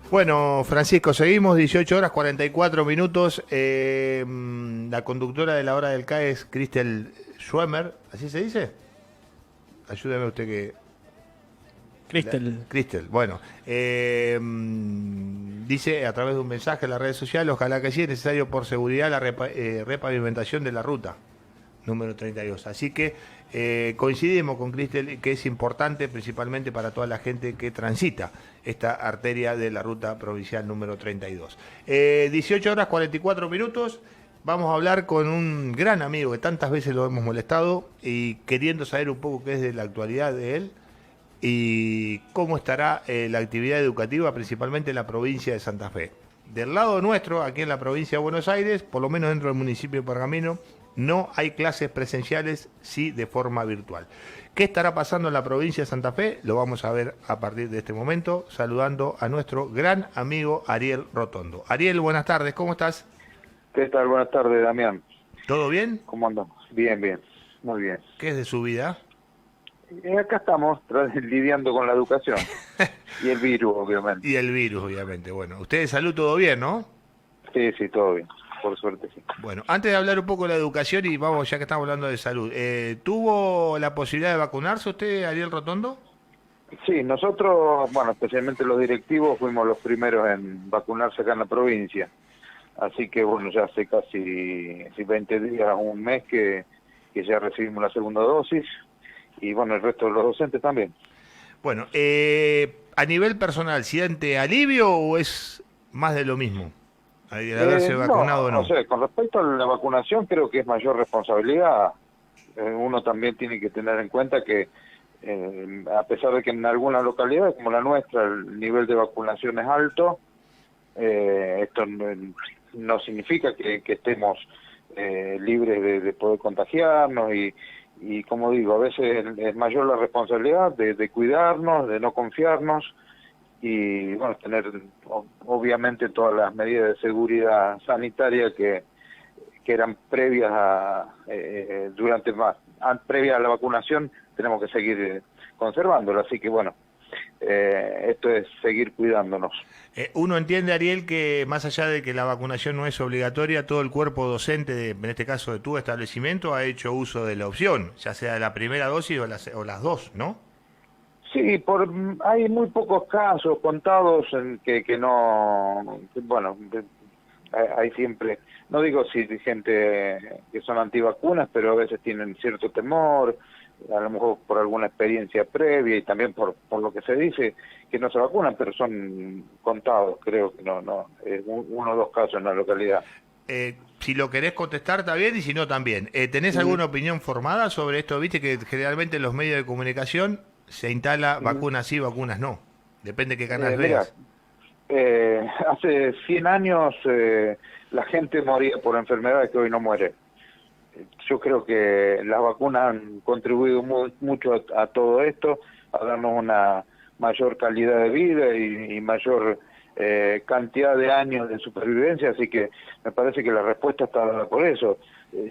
Bueno, Francisco, seguimos 18 horas 44 minutos. La conductora de la hora del CAE es Cristel Schwemmer, ¿así se dice? Ayúdeme usted que... Crystal. Cristel, bueno, dice a través de un mensaje en las redes sociales, ojalá que sí, es necesario por seguridad la repavimentación de la ruta número 32. Así que coincidimos con Cristel que es importante principalmente para toda la gente que transita esta arteria de la ruta provincial número 32. 18 horas 44 minutos. Vamos a hablar con un gran amigo que tantas veces lo hemos molestado y queriendo saber un poco qué es de la actualidad de él y cómo estará la actividad educativa principalmente en la provincia de Santa Fe. Del lado nuestro, aquí en la provincia de Buenos Aires, por lo menos dentro del municipio de Pergamino, no hay clases presenciales, sí de forma virtual. ¿Qué estará pasando en la provincia de Santa Fe? Lo vamos a ver a partir de este momento, saludando a nuestro gran amigo Ariel Rotondo. Ariel, buenas tardes, ¿cómo estás? ¿Qué tal? Buenas tardes, Damián. ¿Todo bien? ¿Cómo andamos? Bien, bien. Muy bien. ¿Qué es de su vida? Acá estamos lidiando con la educación y el virus, obviamente. Y el virus, obviamente. Bueno, usted de salud todo bien, ¿no? Sí, sí, todo bien. Por suerte, sí. Bueno, antes de hablar un poco de la educación y vamos, ya que estamos hablando de salud, ¿tuvo la posibilidad de vacunarse usted, Ariel Rotondo? Sí, nosotros, bueno, especialmente los directivos, fuimos los primeros en vacunarse acá en la provincia. Así que, bueno, ya hace casi 20 días, un mes que ya recibimos la segunda dosis. Y, bueno, el resto de los docentes también. Bueno, a nivel personal, ¿siente alivio o es más de lo mismo? De haberse No, vacunado o o no. sea, con respecto a la vacunación, creo que es mayor responsabilidad. Uno también tiene que tener en cuenta que, a pesar de que en algunas localidades como la nuestra el nivel de vacunación es alto, esto no significa que estemos libres de poder contagiarnos y como digo, a veces es mayor la responsabilidad de cuidarnos, de no confiarnos y bueno, tener obviamente todas las medidas de seguridad sanitaria que eran previas a previa a la vacunación, tenemos que seguir conservándolo, así que bueno, esto es seguir cuidándonos. Uno entiende, Ariel, que más allá de que la vacunación no es obligatoria, todo el cuerpo docente, en este caso de tu establecimiento, ha hecho uso de la opción, ya sea la primera dosis o las dos, ¿no? Sí, hay muy pocos casos contados en que no, bueno, hay siempre, no digo si gente que son antivacunas, pero a veces tienen cierto temor, a lo mejor por alguna experiencia previa y también por lo que se dice que no se vacunan, pero son contados, creo que no, uno o dos casos en la localidad. Si lo querés contestar, está bien, y si no, también. ¿Tenés Mm, alguna opinión formada sobre esto? Viste que generalmente en los medios de comunicación se instala mm. vacunas sí, vacunas no. Depende qué canal Mira, veas. hace 100 años la gente moría por enfermedades que hoy no muere. Yo creo que las vacunas han contribuido mucho a todo esto, a darnos una mayor calidad de vida y mayor cantidad de años de supervivencia, así que me parece que la respuesta está dada por eso.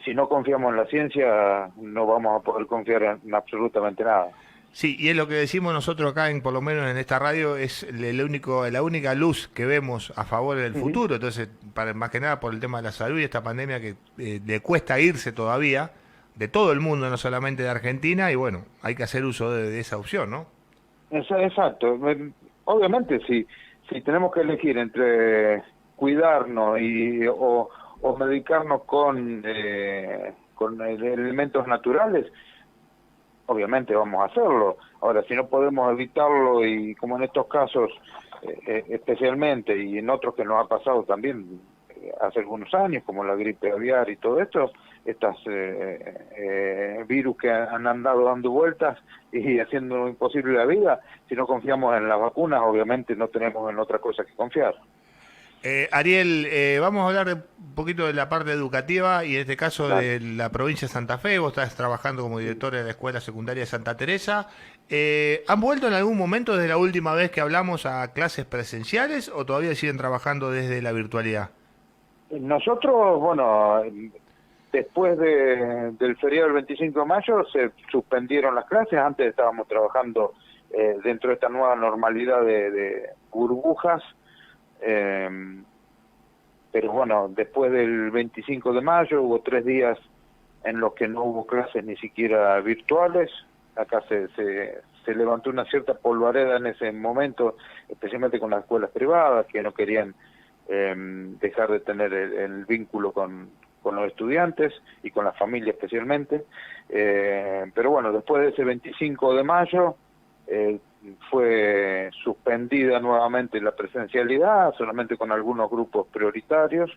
Si no confiamos en la ciencia, no vamos a poder confiar en absolutamente nada. Sí, y es lo que decimos nosotros acá, por lo menos en esta radio, es la única luz que vemos a favor del Ujú. futuro. Entonces, más que nada por el tema de la salud y esta pandemia que le cuesta irse todavía, de todo el mundo, no solamente de Argentina, y bueno, hay que hacer uso de esa opción, ¿no? Exacto. Obviamente, si tenemos que elegir entre cuidarnos o medicarnos con elementos naturales, obviamente vamos a hacerlo. Ahora, si no podemos evitarlo y como en estos casos especialmente y en otros que nos ha pasado también hace algunos años, como la gripe aviar y todo esto, estas virus que han andado dando vueltas y haciendo imposible la vida, si no confiamos en las vacunas, obviamente no tenemos en otra cosa que confiar. Ariel, vamos a hablar un poquito de la parte educativa y en este caso Dale. de la provincia de Santa Fe. Vos estás trabajando como director de la Escuela Secundaria de Santa Teresa. ¿Han vuelto en algún momento desde la última vez que hablamos a clases presenciales o todavía siguen trabajando desde la virtualidad? Nosotros, bueno, después del feriado del 25 de mayo se suspendieron las clases, antes estábamos trabajando dentro de esta nueva normalidad de burbujas, Pero bueno, después del 25 de mayo hubo 3 días en los que no hubo clases ni siquiera virtuales. Acá se levantó una cierta polvareda en ese momento, especialmente con las escuelas privadas, que no querían dejar de tener el vínculo con los estudiantes y con la familia especialmente. Pero bueno, después de ese 25 de mayo fue suspendida nuevamente la presencialidad, solamente con algunos grupos prioritarios.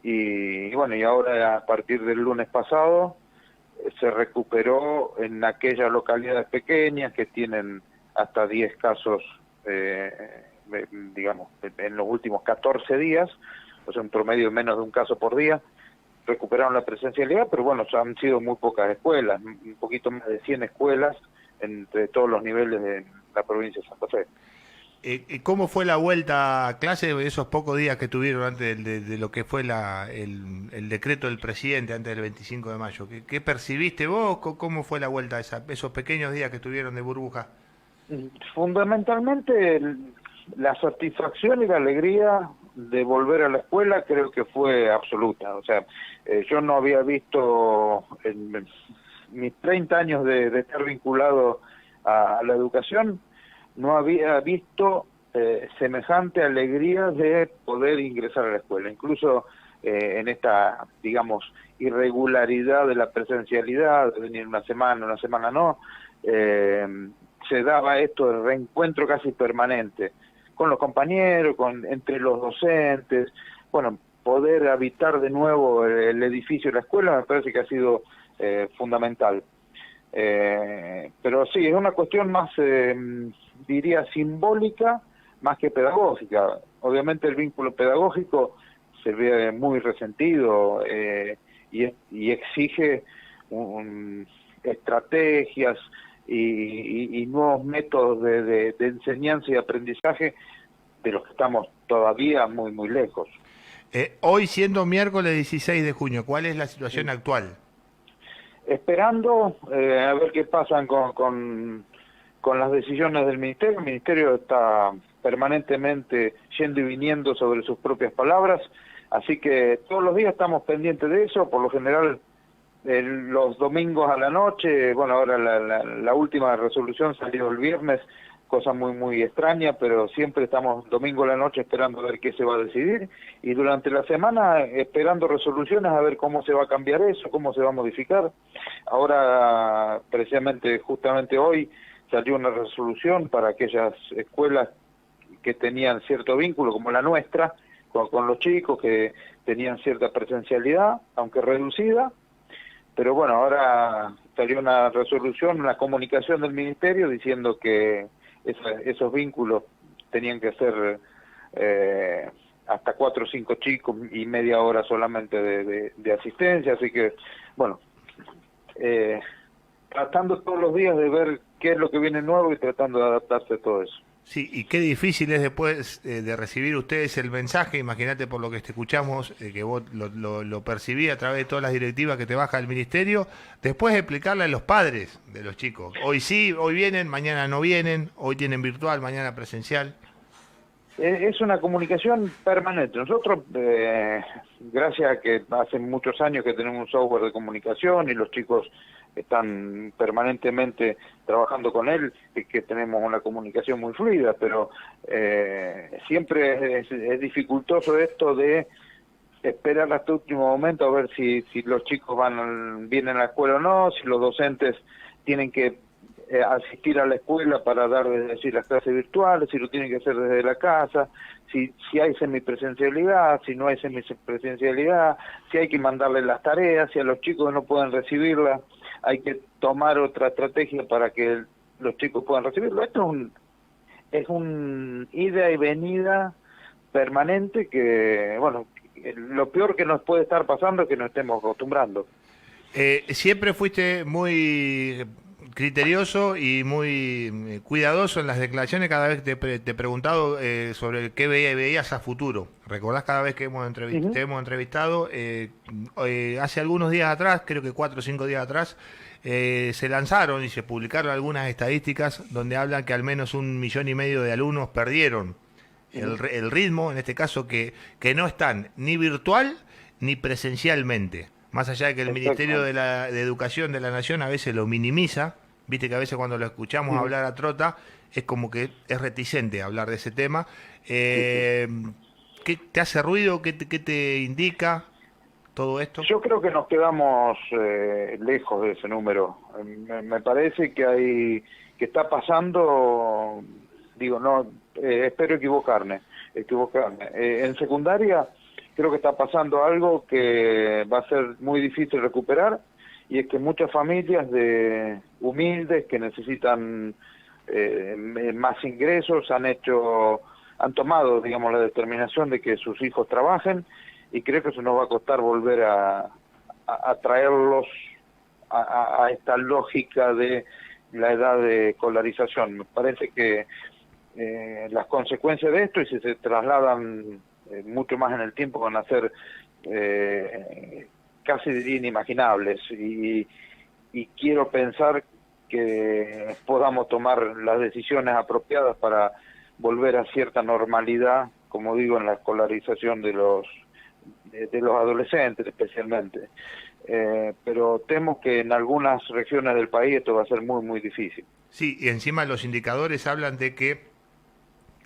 Y bueno, y ahora a partir del lunes pasado se recuperó en aquellas localidades pequeñas que tienen hasta 10 casos, digamos, en los últimos 14 días, o sea, un promedio de menos de un caso por día, recuperaron la presencialidad, pero bueno, han sido muy pocas escuelas, un poquito más de 100 escuelas entre todos los niveles de la provincia de Santa Fe. ¿Cómo fue la vuelta a clase esos pocos días que tuvieron antes de lo que fue el decreto del presidente antes del 25 de mayo? ¿Qué percibiste vos? ¿Cómo fue la vuelta a esos pequeños días que tuvieron de burbuja? Fundamentalmente la satisfacción y la alegría de volver a la escuela creo que fue absoluta. O sea, yo no había visto en mis 30 años de estar vinculado a la educación, no había visto semejante alegría de poder ingresar a la escuela. Incluso en esta, digamos, irregularidad de la presencialidad, de venir una semana no, se daba esto de reencuentro casi permanente con los compañeros, entre los docentes. Bueno, poder habitar de nuevo el edificio de la escuela me parece que ha sido fundamental. Pero sí, es una cuestión más, diría, simbólica más que pedagógica. Obviamente el vínculo pedagógico se ve muy resentido y exige estrategias y nuevos métodos de enseñanza y aprendizaje de los que estamos todavía muy, muy lejos. Hoy, siendo miércoles 16 de junio, ¿cuál es la situación actual? Esperando a ver qué pasan con las decisiones del Ministerio. El Ministerio está permanentemente yendo y viniendo sobre sus propias palabras, así que todos los días estamos pendientes de eso. Por lo general, los domingos a la noche, bueno, ahora la última resolución salió el viernes, cosa muy muy extraña, pero siempre estamos domingo a la noche esperando a ver qué se va a decidir, y durante la semana esperando resoluciones a ver cómo se va a cambiar eso, cómo se va a modificar. Ahora, precisamente, justamente hoy, salió una resolución para aquellas escuelas que tenían cierto vínculo, como la nuestra, con los chicos que tenían cierta presencialidad, aunque reducida. Pero bueno, ahora salió una resolución, una comunicación del Ministerio diciendo que esos vínculos tenían que ser hasta 4 o 5 chicos y media hora solamente de asistencia. Así que, bueno, tratando todos los días de ver qué es lo que viene nuevo y tratando de adaptarse a todo eso. Sí, y qué difícil es después de recibir ustedes el mensaje. Imagínate, por lo que te escuchamos, que vos lo percibí a través de todas las directivas que te baja el Ministerio, después de explicarle a los padres de los chicos. Hoy sí, hoy vienen, mañana no vienen, hoy tienen virtual, mañana presencial. Es una comunicación permanente. Nosotros, gracias a que hace muchos años que tenemos un software de comunicación y los chicos están permanentemente trabajando con él, que tenemos una comunicación muy fluida, pero siempre es dificultoso esto de esperar hasta el último momento a ver si los chicos vienen a la escuela o no, si los docentes tienen que asistir a la escuela para dar, decir, las clases virtuales, si lo tienen que hacer desde la casa, si hay semipresencialidad, si no hay semipresencialidad, si hay que mandarles las tareas, si a los chicos no pueden recibirlas, hay que tomar otra estrategia para que los chicos puedan recibirlo. Esto es un ida y venida permanente que, bueno, lo peor que nos puede estar pasando es que nos estemos acostumbrando. Siempre fuiste muy criterioso y muy cuidadoso en las declaraciones cada vez que te he preguntado sobre qué veías a futuro. ¿Recordás cada vez que te hemos entrevistado? Hace algunos días atrás, creo que 4 o 5 días atrás, se lanzaron y se publicaron algunas estadísticas donde hablan que al menos 1,5 millones de alumnos perdieron el ritmo, en este caso, que no están ni virtual ni presencialmente. Más allá de que el Ministerio de Educación de la Nación a veces lo minimiza, viste que a veces cuando lo escuchamos hablar a Trota es como que es reticente a hablar de ese tema. ¿Qué te hace ruido? ¿Qué te indica todo esto? Yo creo que nos quedamos lejos de ese número. Me parece que está pasando, digo, no, espero equivocarme. En secundaria creo que está pasando algo que va a ser muy difícil recuperar, y es que muchas familias humildes que necesitan más ingresos han tomado, digamos, la determinación de que sus hijos trabajen, y creo que eso nos va a costar volver a traerlos a esta lógica de la edad de escolarización. Me parece que las consecuencias de esto, y si se trasladan mucho más en el tiempo, van a ser casi diría inimaginables, y quiero pensar que podamos tomar las decisiones apropiadas para volver a cierta normalidad, como digo, en la escolarización de los adolescentes especialmente. Pero temo que en algunas regiones del país esto va a ser muy, muy difícil. Sí, y encima los indicadores hablan de que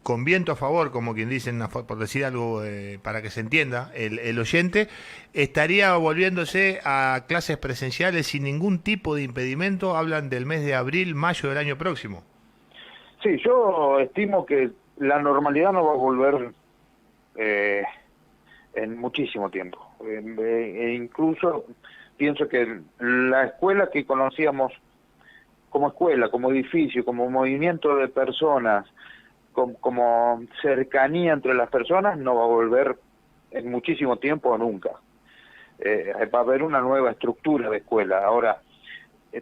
con viento a favor, como quien dicen, por decir algo para que se entienda, el oyente estaría volviéndose a clases presenciales sin ningún tipo de impedimento. Hablan del mes de abril, mayo del año próximo. Sí, yo estimo que la normalidad no va a volver en muchísimo tiempo. Incluso pienso que la escuela que conocíamos como escuela, como edificio, como movimiento de personas, como cercanía entre las personas, no va a volver en muchísimo tiempo o nunca. Va a haber una nueva estructura de escuela. Ahora,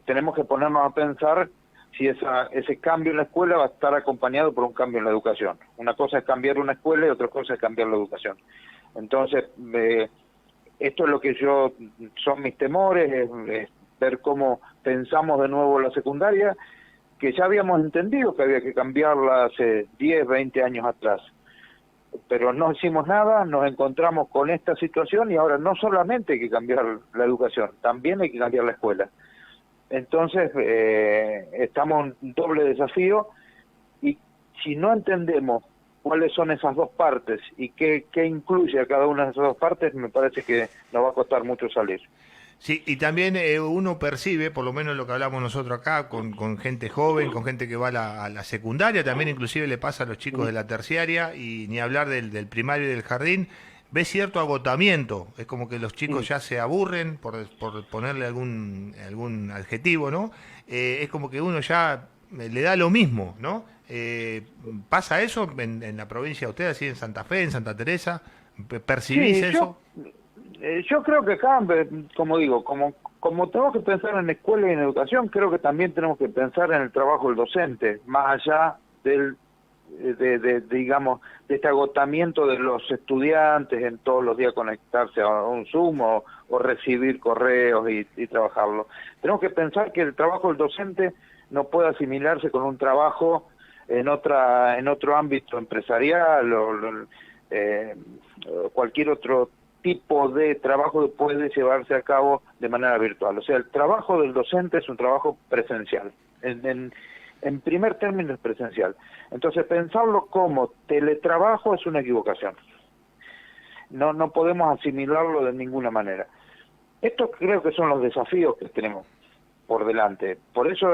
tenemos que ponernos a pensar si ese cambio en la escuela va a estar acompañado por un cambio en la educación. Una cosa es cambiar una escuela y otra cosa es cambiar la educación. Entonces, esto es lo que son mis temores, es ver cómo pensamos de nuevo la secundaria, que ya habíamos entendido que había que cambiarla hace 10, 20 años atrás. Pero no hicimos nada, nos encontramos con esta situación, y ahora no solamente hay que cambiar la educación, también hay que cambiar la escuela. Entonces, estamos en un doble desafío, y si no entendemos cuáles son esas dos partes y qué incluye a cada una de esas dos partes, me parece que nos va a costar mucho salir. Sí, y también uno percibe, por lo menos lo que hablamos nosotros acá, con gente joven, con gente que va a la secundaria, también inclusive le pasa a los chicos de la terciaria, y ni hablar del primario y del jardín, ve cierto agotamiento. Es como que los chicos ya se aburren, por ponerle algún adjetivo, ¿no? Es como que uno ya le da lo mismo, ¿no? ¿Pasa eso en la provincia de ustedes, así en Santa Fe, en Santa Teresa? ¿Percibís eso? Yo creo que acá, como digo, como tenemos que pensar en escuela y en educación, creo que también tenemos que pensar en el trabajo del docente, más allá digamos, de este agotamiento de los estudiantes en todos los días conectarse a un Zoom o recibir correos y trabajarlo. Tenemos que pensar que el trabajo del docente no puede asimilarse con un trabajo en otro ámbito empresarial o cualquier otro tipo de trabajo que puede llevarse a cabo de manera virtual. O sea, el trabajo del docente es un trabajo presencial. En primer término es presencial. Entonces, pensarlo como teletrabajo es una equivocación. No podemos asimilarlo de ninguna manera. Estos creo que son los desafíos que tenemos por delante. Por eso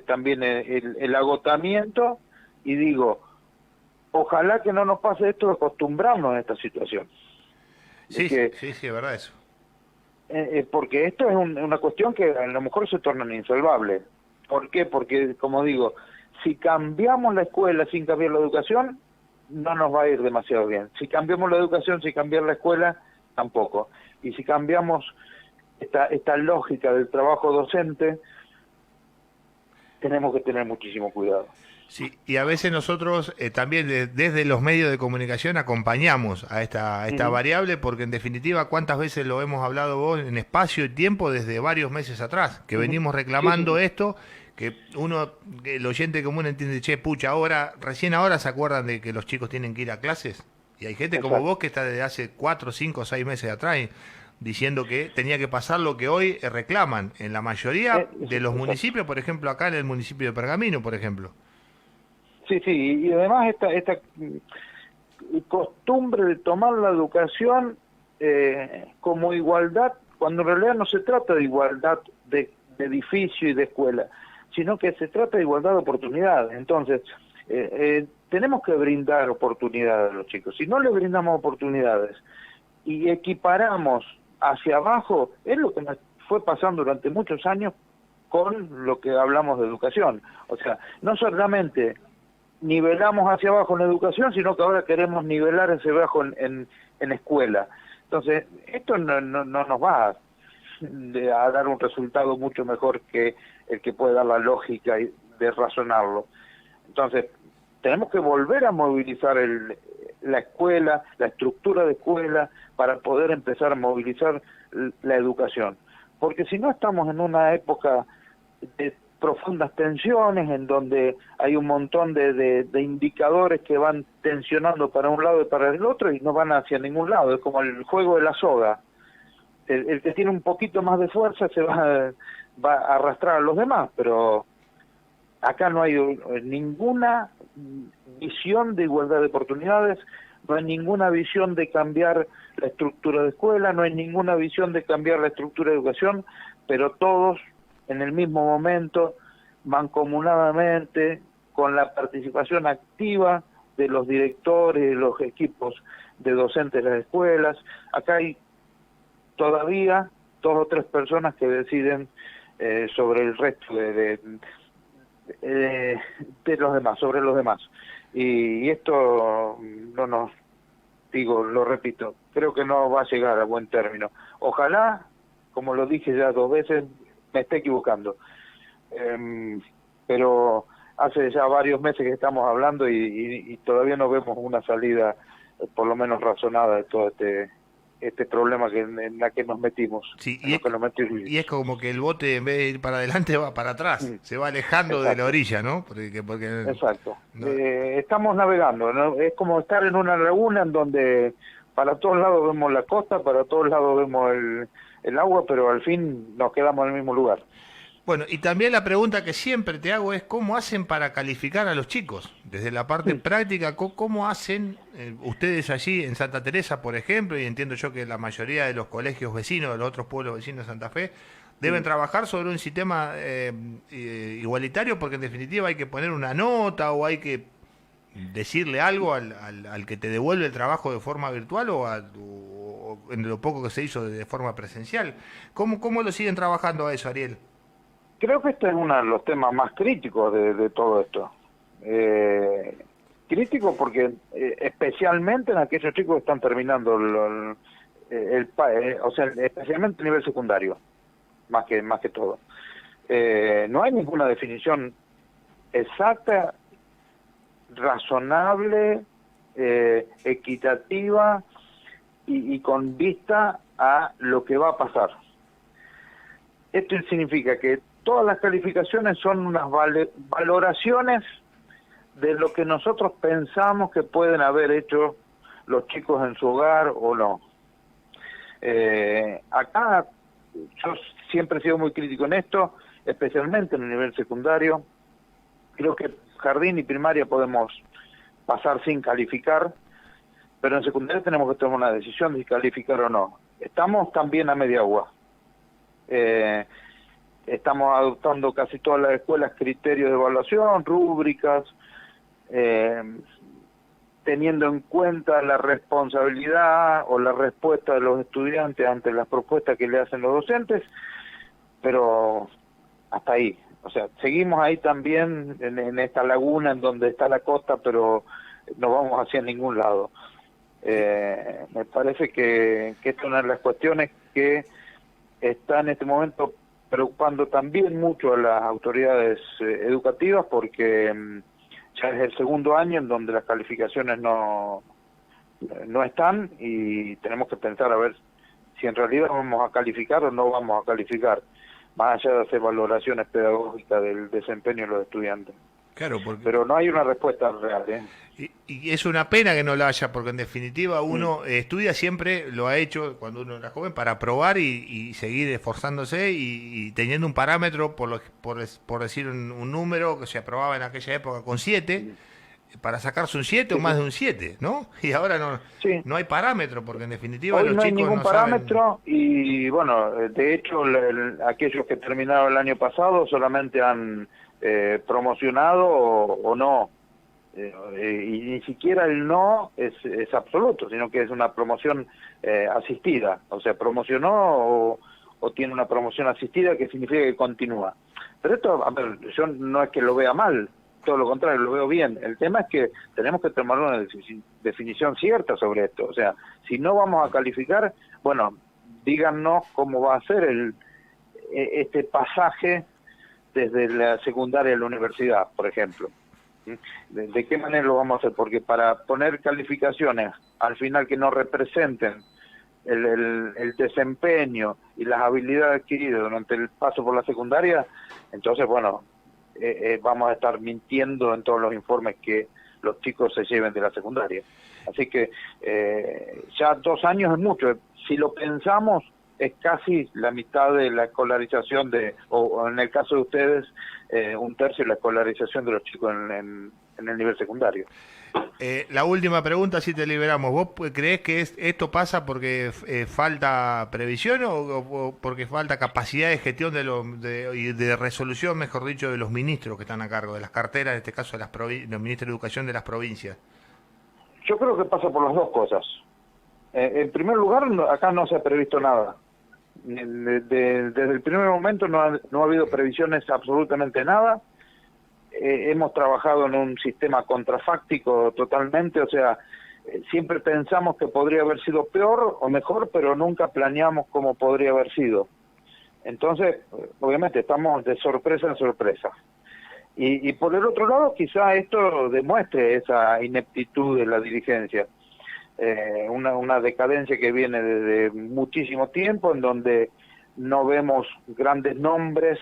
también el agotamiento, y digo, ojalá que no nos pase esto de acostumbrarnos a esta situación. Sí, es verdad eso. Porque esto es una cuestión que a lo mejor se torna insalvable. ¿Por qué? Porque, como digo, si cambiamos la escuela sin cambiar la educación, no nos va a ir demasiado bien. Si cambiamos la educación sin cambiar la escuela, tampoco. Y si cambiamos esta lógica del trabajo docente, tenemos que tener muchísimo cuidado. Sí, y a veces nosotros también desde los medios de comunicación acompañamos a esta variable, porque en definitiva, ¿cuántas veces lo hemos hablado vos en espacio y tiempo desde varios meses atrás? Que venimos reclamando esto, que el oyente común entiende, che, pucha, recién ahora se acuerdan de que los chicos tienen que ir a clases. Y hay gente como vos que está desde hace 4, 5, 6 meses atrás diciendo que tenía que pasar lo que hoy reclaman en la mayoría de los municipios, por ejemplo, acá en el municipio de Pergamino, por ejemplo. Sí, sí, y además esta costumbre de tomar la educación como igualdad, cuando en realidad no se trata de igualdad de edificio y de escuela, sino que se trata de igualdad de oportunidades. Entonces, tenemos que brindar oportunidades a los chicos. Si no les brindamos oportunidades y equiparamos hacia abajo, es lo que nos fue pasando durante muchos años con lo que hablamos de educación. O sea, no solamente nivelamos hacia abajo en educación, sino que ahora queremos nivelar hacia abajo en escuela. Entonces, esto no nos va a dar un resultado mucho mejor que el que puede dar la lógica de razonarlo. Entonces, tenemos que volver a movilizar la escuela, la estructura de escuela, para poder empezar a movilizar la educación. Porque si no, estamos en una época de profundas tensiones, en donde hay un montón de indicadores que van tensionando para un lado y para el otro y no van hacia ningún lado. Es como el juego de la soga. El que tiene un poquito más de fuerza se va a arrastrar a los demás, pero acá no hay ninguna visión de igualdad de oportunidades, no hay ninguna visión de cambiar la estructura de escuela, no hay ninguna visión de cambiar la estructura de educación, pero todos en el mismo momento, mancomunadamente, con la participación activa de los directores, de los equipos de docentes de las escuelas. Acá hay todavía 2 o 3 personas que deciden sobre el resto de los demás, sobre los demás. Y esto no nos, lo repito, creo que no va a llegar a buen término. Ojalá, como lo dije ya 2 veces, me esté equivocando. Pero hace ya varios meses que estamos hablando y todavía no vemos una salida, por lo menos razonada, de todo este problema en la que nos metimos. Sí, y es como que el bote, en vez de ir para adelante, va para atrás, se va alejando de la orilla, ¿no? Porque exacto. No. Estamos navegando, ¿no? Es como estar en una laguna en donde para todos lados vemos la costa, para todos lados vemos el agua, pero al fin nos quedamos en el mismo lugar. Bueno, y también la pregunta que siempre te hago es ¿cómo hacen para calificar a los chicos? Desde la parte práctica, ¿cómo hacen ustedes allí en Santa Teresa, por ejemplo, y entiendo yo que la mayoría de los colegios vecinos, de los otros pueblos vecinos de Santa Fe, deben trabajar sobre un sistema igualitario, porque en definitiva hay que poner una nota o hay que decirle algo al que te devuelve el trabajo de forma virtual o en lo poco que se hizo de forma presencial? ¿Cómo lo siguen trabajando a eso, Ariel? Creo que este es uno de los temas más críticos de todo esto. Crítico porque especialmente en aquellos chicos que están terminando o sea, especialmente a nivel secundario, más que todo. No hay ninguna definición exacta, razonable, equitativa y con vista a lo que va a pasar. Esto significa que todas las calificaciones son unas valoraciones de lo que nosotros pensamos que pueden haber hecho los chicos en su hogar o no. Acá yo siempre he sido muy crítico en esto, especialmente en el nivel secundario. Creo que jardín y primaria podemos pasar sin calificar, pero en secundaria tenemos que tomar una decisión de si calificar o no. Estamos también a media agua. Estamos adoptando casi todas las escuelas criterios de evaluación, rúbricas, teniendo en cuenta la responsabilidad o la respuesta de los estudiantes ante las propuestas que le hacen los docentes, pero hasta ahí. O sea, seguimos ahí también en esta laguna en donde está la costa, pero no vamos hacia ningún lado. Me parece que esta es una de las cuestiones que está en este momento preocupando también mucho a las autoridades educativas, porque ya es el segundo año en donde las calificaciones no están y tenemos que pensar a ver si en realidad vamos a calificar o no vamos a calificar. más allá de hacer valoraciones pedagógicas del desempeño de los estudiantes. Claro, porque... Pero no hay una respuesta real, ¿eh? Y es una pena que no la haya, porque en definitiva uno estudia siempre, lo ha hecho cuando uno era joven, para probar y seguir esforzándose y teniendo un parámetro, por decir un número que se aprobaba en aquella época con 7, para sacarse un 7 o más de un 7, ¿no? Y ahora no hay parámetro, porque en definitiva Hoy los no hay chicos ningún no parámetro saben... y bueno, de hecho aquellos que terminaron el año pasado solamente han promocionado o no. Y ni siquiera el no es absoluto, sino que es una promoción asistida, o sea, promocionó o tiene una promoción asistida, que significa que continúa. Pero esto, a ver, yo no es que lo vea mal, todo lo contrario, lo veo bien. El tema es que tenemos que tomar una definición cierta sobre esto, o sea, si no vamos a calificar, bueno, díganos cómo va a ser este pasaje desde la secundaria a la universidad, por ejemplo. ¿De qué manera lo vamos a hacer? Porque para poner calificaciones al final que no representen el desempeño y las habilidades adquiridas durante el paso por la secundaria, entonces, bueno, vamos a estar mintiendo en todos los informes que los chicos se lleven de la secundaria. Así que ya 2 años es mucho. Si lo pensamos, es casi la mitad de la escolarización o en el caso de ustedes, 1/3 de la escolarización de los chicos en el nivel secundario. La última pregunta, si te liberamos. ¿Vos creés que esto pasa porque falta previsión o porque falta capacidad de gestión y de resolución, mejor dicho, de los ministros que están a cargo, de las carteras, en este caso de los ministros de Educación de las provincias? Yo creo que pasa por las dos cosas. En primer lugar, acá no se ha previsto nada. Desde el primer momento no ha habido previsiones absolutamente nada. Hemos trabajado en un sistema contrafáctico totalmente, o sea, siempre pensamos que podría haber sido peor o mejor, pero nunca planeamos cómo podría haber sido. Entonces, obviamente estamos de sorpresa en sorpresa. Y por el otro lado, quizá esto demuestre esa ineptitud de la dirigencia. Una decadencia que viene desde muchísimo tiempo, en donde no vemos grandes nombres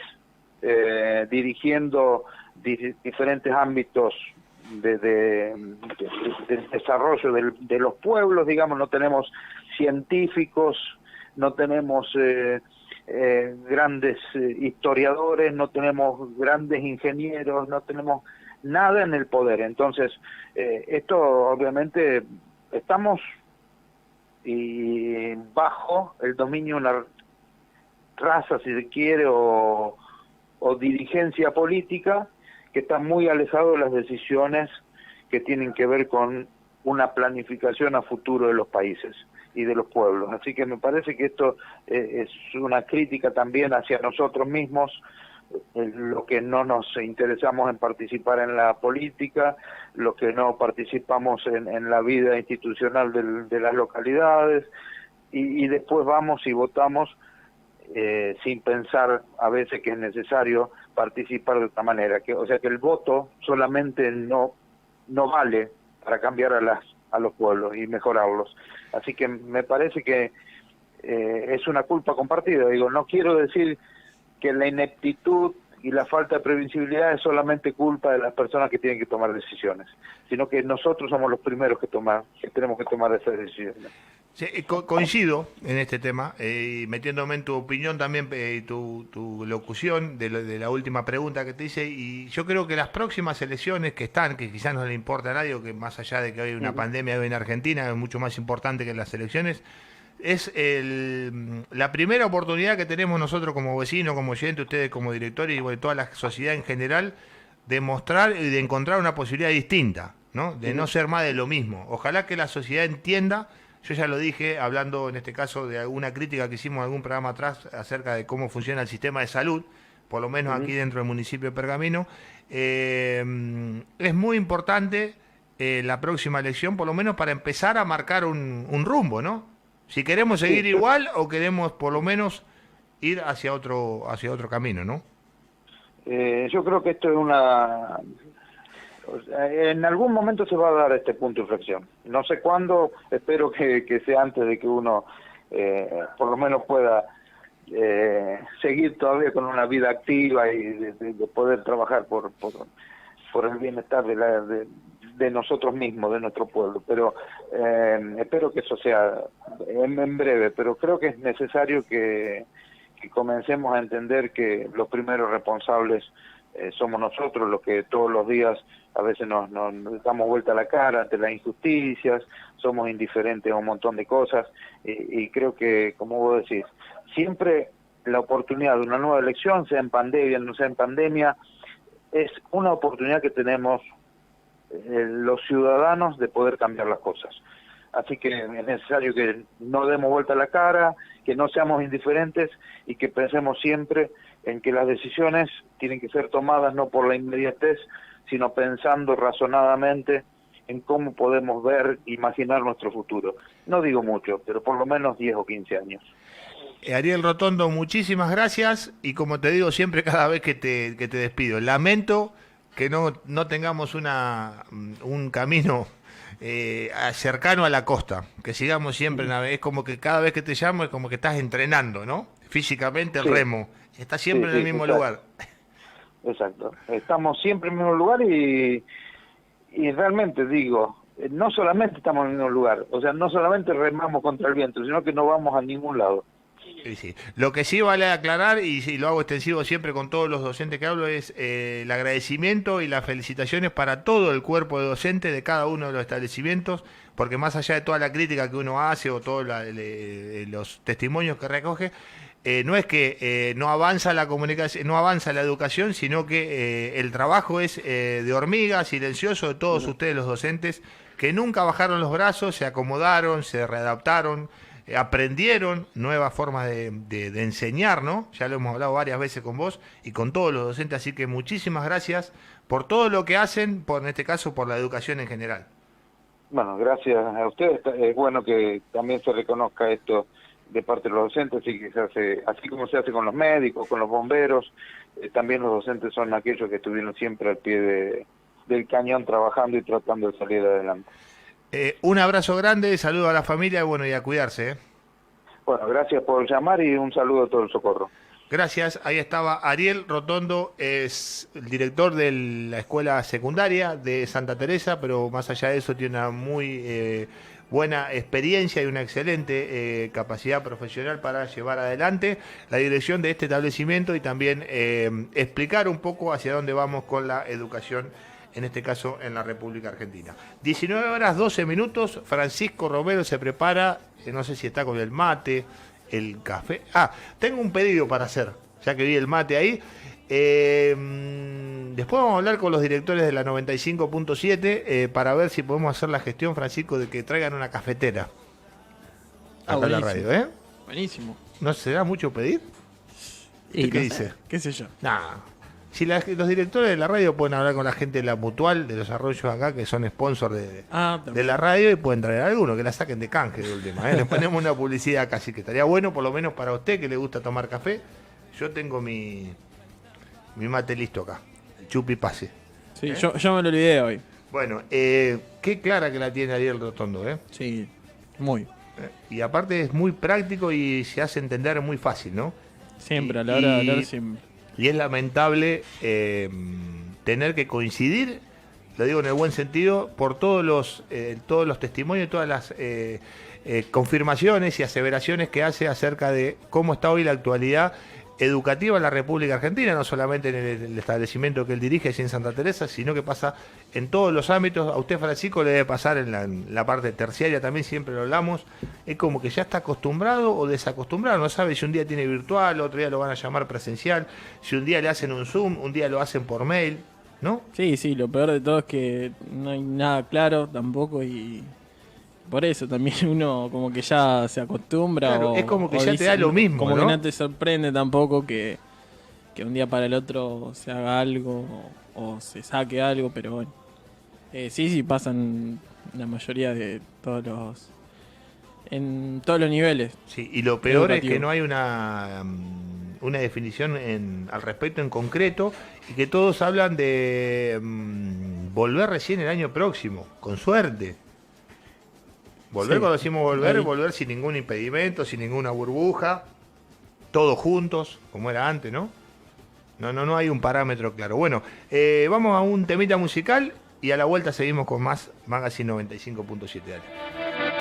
dirigiendo diferentes ámbitos del desarrollo de los pueblos, digamos. No tenemos científicos, no tenemos grandes historiadores, no tenemos grandes ingenieros, no tenemos nada en el poder. Entonces, esto obviamente estamos bajo el dominio de una raza, si se quiere, o dirigencia política que está muy alejado de las decisiones que tienen que ver con una planificación a futuro de los países y de los pueblos. Así que me parece que esto es una crítica también hacia nosotros mismos, lo que no nos interesamos en participar en la política, lo que no participamos en la vida institucional de las localidades, y después vamos y votamos sin pensar a veces que es necesario participar de esta manera, o sea que el voto solamente no vale para cambiar a los pueblos y mejorarlos. Así que me parece que es una culpa compartida. Digo, no quiero decir que la ineptitud y la falta de previsibilidad es solamente culpa de las personas que tienen que tomar decisiones, sino que nosotros somos los primeros que tenemos que tomar esas decisiones. Sí, coincido en este tema, metiéndome en tu opinión también, tu locución de la última pregunta que te hice, y yo creo que las próximas elecciones que quizás no le importa a nadie, que más allá de que hay una pandemia hoy en Argentina, es mucho más importante que las elecciones, es la primera oportunidad que tenemos nosotros como vecinos, como oyentes, ustedes como directores y bueno, toda la sociedad en general, de mostrar y de encontrar una posibilidad distinta, ¿no? De no ser más de lo mismo. Ojalá que la sociedad entienda. Yo ya lo dije, hablando en este caso de alguna crítica que hicimos en algún programa atrás acerca de cómo funciona el sistema de salud, por lo menos aquí dentro del municipio de Pergamino. Es muy importante la próxima elección, por lo menos para empezar a marcar un rumbo, ¿no? Si queremos seguir igual o queremos por lo menos ir hacia otro camino, ¿no? Yo creo que esto es en algún momento se va a dar este punto de inflexión. No sé cuándo, espero que sea antes de que uno por lo menos pueda seguir todavía con una vida activa y de poder trabajar por el bienestar de nosotros mismos, de nuestro pueblo. Pero espero que eso sea en breve, pero creo que es necesario que comencemos a entender que los primeros responsables somos nosotros, los que todos los días a veces nos damos vuelta la cara ante las injusticias, somos indiferentes a un montón de cosas, y creo que, como vos decís, siempre la oportunidad de una nueva elección, sea en pandemia, no sea en pandemia, es una oportunidad que tenemos los ciudadanos de poder cambiar las cosas. Así que es necesario que no demos vuelta la cara, que no seamos indiferentes y que pensemos siempre en que las decisiones tienen que ser tomadas no por la inmediatez, sino pensando razonadamente en cómo podemos ver, imaginar nuestro futuro. No digo mucho, pero por lo menos 10 o 15 años. Ariel Rotondo, muchísimas gracias, y como te digo siempre cada vez que te despido, lamento que no tengamos un camino cercano a la costa, que sigamos siempre, es como que cada vez que te llamo es como que estás entrenando, ¿no? Físicamente el Sí. remo, estás siempre en el mismo lugar. Exacto, estamos siempre en el mismo lugar y realmente digo, no solamente estamos en el mismo lugar, o sea, no solamente remamos contra el viento, sino que no vamos a ningún lado. Sí. Lo que sí vale aclarar, y lo hago extensivo siempre con todos los docentes que hablo, es el agradecimiento y las felicitaciones para todo el cuerpo de docentes de cada uno de los establecimientos, porque más allá de toda la crítica que uno hace o todos los testimonios que recoge, no es que no avanza la comunicación, no avanza la educación, sino que el trabajo es de hormiga, silencioso, de todos ustedes los docentes, que nunca bajaron los brazos, se acomodaron, se readaptaron, aprendieron nuevas formas de enseñar, ¿no? Ya lo hemos hablado varias veces con vos y con todos los docentes, así que muchísimas gracias por todo lo que hacen, en este caso por la educación en general. Bueno, gracias a ustedes. Es bueno que también se reconozca esto de parte de los docentes, y que se hace, así como se hace con los médicos, con los bomberos, también los docentes son aquellos que estuvieron siempre al pie del cañón trabajando y tratando de salir adelante. Un abrazo grande, saludo a la familia, bueno, y a cuidarse, ¿eh? Bueno, gracias por llamar y un saludo a todo el Socorro. Gracias, ahí estaba Ariel Rotondo, es el director de la escuela secundaria de Santa Teresa, pero más allá de eso tiene una muy buena experiencia y una excelente capacidad profesional para llevar adelante la dirección de este establecimiento y también explicar un poco hacia dónde vamos con la educación, en este caso en la República Argentina. 19 horas 12 minutos, Francisco Romero se prepara, no sé si está con el mate, el café. Tengo un pedido para hacer, ya que vi el mate ahí. Después vamos a hablar con los directores de la 95.7 para ver si podemos hacer la gestión, Francisco, de que traigan una cafetera acá en la radio, ¿eh? Buenísimo. ¿No se da mucho pedir? ¿Qué dice? ¿Qué sé yo? Nah. Si los directores de la radio pueden hablar con la gente de la Mutual, de los arroyos acá, que son sponsors de la radio, y pueden traer alguno, que la saquen de canje de última, ¿eh? Le ponemos una publicidad acá, así que estaría bueno, por lo menos para usted que le gusta tomar café. Yo tengo mi mate listo acá, el chupi pase. Sí, yo me lo olvidé hoy. Bueno, qué clara que la tiene Ariel Rotondo, ¿eh? Sí, muy. Y aparte es muy práctico y se hace entender muy fácil, ¿no? Siempre, a la hora de hablar siempre. Y es lamentable tener que coincidir, lo digo en el buen sentido, por todos los testimonios, todas las confirmaciones y aseveraciones que hace acerca de cómo está hoy la actualidad educativa en la República Argentina, no solamente en el establecimiento que él dirige allí en Santa Teresa, sino que pasa en todos los ámbitos. A usted, Francisco, le debe pasar en la parte terciaria también, siempre lo hablamos, es como que ya está acostumbrado o desacostumbrado, no sabe si un día tiene virtual, otro día lo van a llamar presencial, si un día le hacen un Zoom, un día lo hacen por mail, ¿no? Sí, lo peor de todo es que no hay nada claro tampoco, y por eso también uno como que ya se acostumbra. Claro, es como que ya te da lo mismo, como ¿no? que no te sorprende tampoco que un día para el otro se haga algo o se saque algo, pero bueno. Sí, pasan la mayoría de en todos los niveles. Sí, y lo peor educativo. es que no hay una definición al respecto en concreto, y que todos hablan de volver recién el año próximo, con suerte. Volver, Sí. cuando decimos volver, Ahí. volver sin ningún impedimento, sin ninguna burbuja, todos juntos, como era antes, ¿no? No hay un parámetro claro. Bueno, vamos a un temita musical y a la vuelta seguimos con más Magazine 95.7. Dale.